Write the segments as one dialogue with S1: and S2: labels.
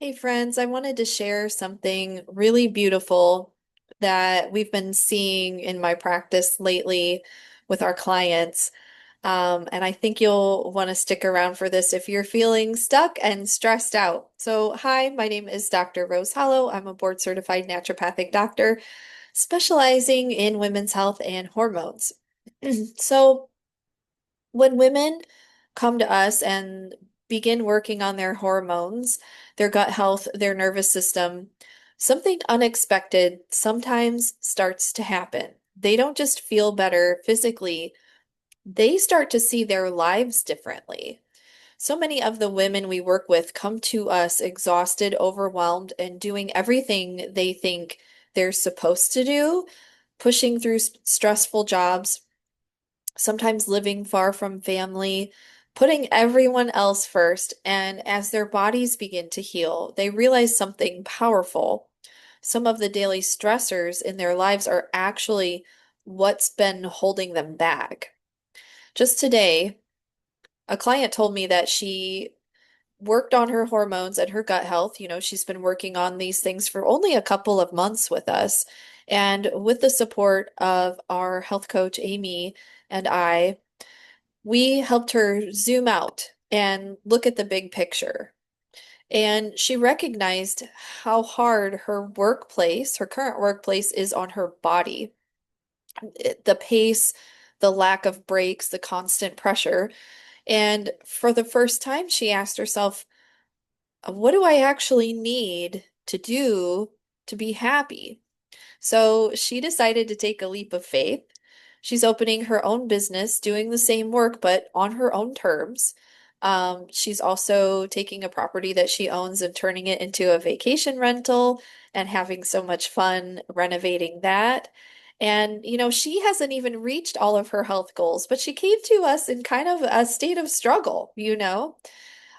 S1: Hey friends, I wanted to share something really beautiful that we've been seeing in my practice lately with our clients. And I think you'll want to stick around for this if you're feeling stuck and stressed out. So, hi, my name is Dr. Rose Hollow. I'm a board certified naturopathic doctor specializing in women's health and hormones. So, when women come to us and begin working on their hormones, their gut health, their nervous system, something unexpected sometimes starts to happen. They don't just feel better physically, they start to see their lives differently. So many of the women we work with come to us exhausted, overwhelmed, and doing everything they think they're supposed to do, pushing through stressful jobs, sometimes living far from family, putting everyone else first. And as their bodies begin to heal, they realize something powerful. Some of the daily stressors in their lives are actually what's been holding them back. Just today, a client told me that she worked on her hormones and her gut health. She's been working on these things for only a couple of months with us. And with the support of our health coach, Amy, and we helped her zoom out and look at the big picture. And she recognized how hard her current workplace is on her body. The pace, the lack of breaks, the constant pressure. And for the first time, she asked herself, what do I actually need to do to be happy? So she decided to take a leap of faith. She's opening her own business, doing the same work, but on her own terms. She's also taking a property that she owns and turning it into a vacation rental and having so much fun renovating that. And, she hasn't even reached all of her health goals, but she came to us in kind of a state of struggle.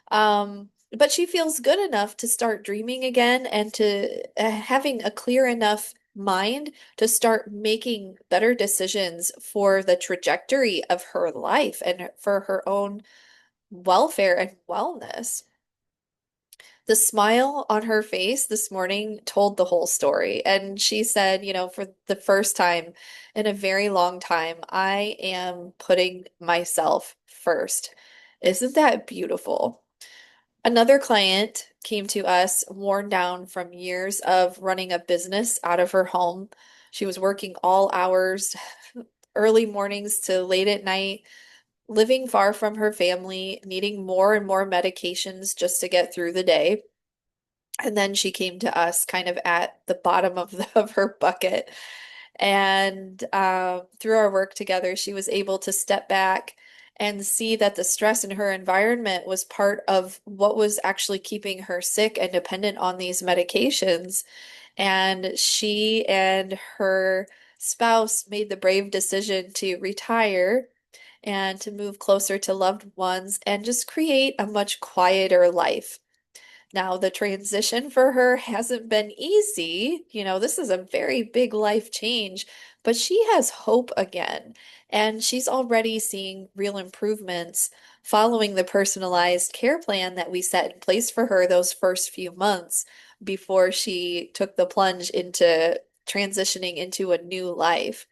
S1: But she feels good enough to start dreaming again and to having a clear enough mind to start making better decisions for the trajectory of her life and for her own welfare and wellness. The smile on her face this morning told the whole story. And she said, for the first time in a very long time, I am putting myself first. Isn't that beautiful? Another client came to us worn down from years of running a business out of her home. She was working all hours, early mornings to late at night, living far from her family, needing more and more medications just to get through the day. And then she came to us kind of at the bottom of her bucket. And through our work together, she was able to step back and see that the stress in her environment was part of what was actually keeping her sick and dependent on these medications. And she and her spouse made the brave decision to retire and to move closer to loved ones and just create a much quieter life. Now, the transition for her hasn't been easy. This is a very big life change, but she has hope again. And she's already seeing real improvements following the personalized care plan that we set in place for her those first few months before she took the plunge into transitioning into a new life.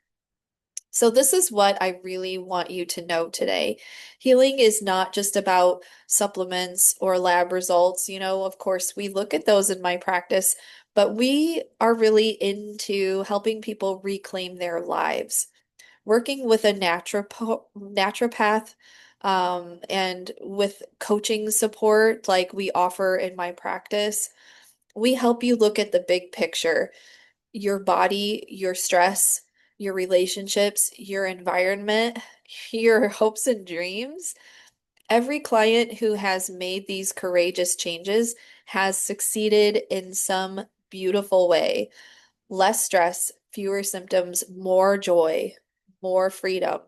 S1: So, this is what I really want you to know today. Healing is not just about supplements or lab results. Of course, we look at those in my practice, but we are really into helping people reclaim their lives. Working with a naturopath and with coaching support like we offer in my practice, we help you look at the big picture, your body, your stress, your relationships, your environment, your hopes and dreams. Every client who has made these courageous changes has succeeded in some beautiful way. Less stress, fewer symptoms, more joy, more freedom.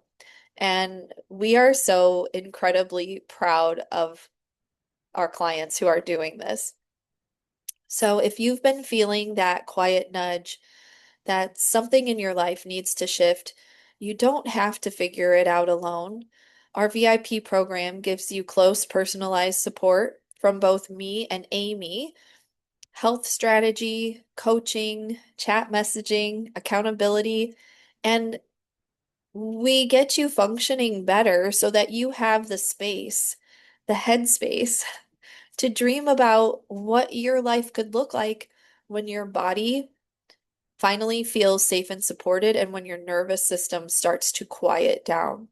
S1: And we are so incredibly proud of our clients who are doing this. So if you've been feeling that quiet nudge, that something in your life needs to shift, you don't have to figure it out alone. Our VIP program gives you close, personalized support from both me and Amy. health strategy, coaching, chat messaging, accountability, and we get you functioning better so that you have the space, the headspace to dream about what your life could look like when your body finally feels safe and supported and when your nervous system starts to quiet down.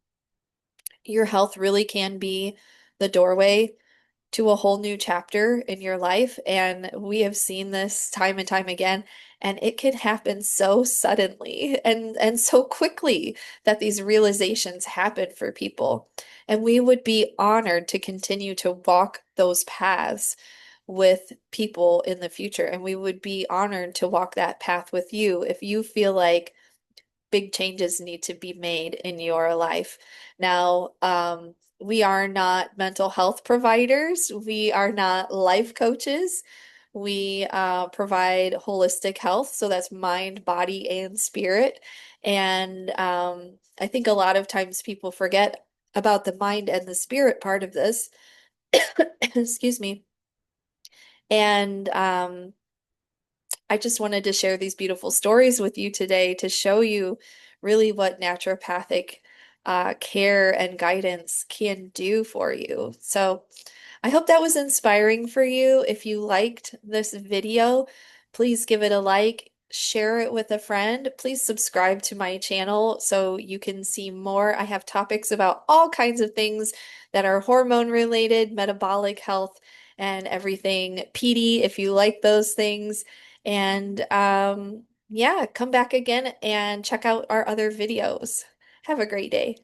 S1: Your health really can be the doorway to a whole new chapter in your life. And we have seen this time and time again. And it can happen so suddenly and so quickly that these realizations happen for people. And we would be honored to continue to walk those paths with people in the future. And we would be honored to walk that path with you if you feel like big changes need to be made in your life. Now, we are not mental health providers. We are not life coaches. We provide holistic health, so that's mind, body, and spirit. And I think a lot of times people forget about the mind and the spirit part of this. Excuse me. And I just wanted to share these beautiful stories with you today to show you really what naturopathic care and guidance can do for you. So I hope that was inspiring for you. If you liked this video, please give it a like, share it with a friend. Please subscribe to my channel so you can see more. I have topics about all kinds of things that are hormone related, metabolic health, and everything PD if you like those things. And yeah, come back again and check out our other videos. Have a great day.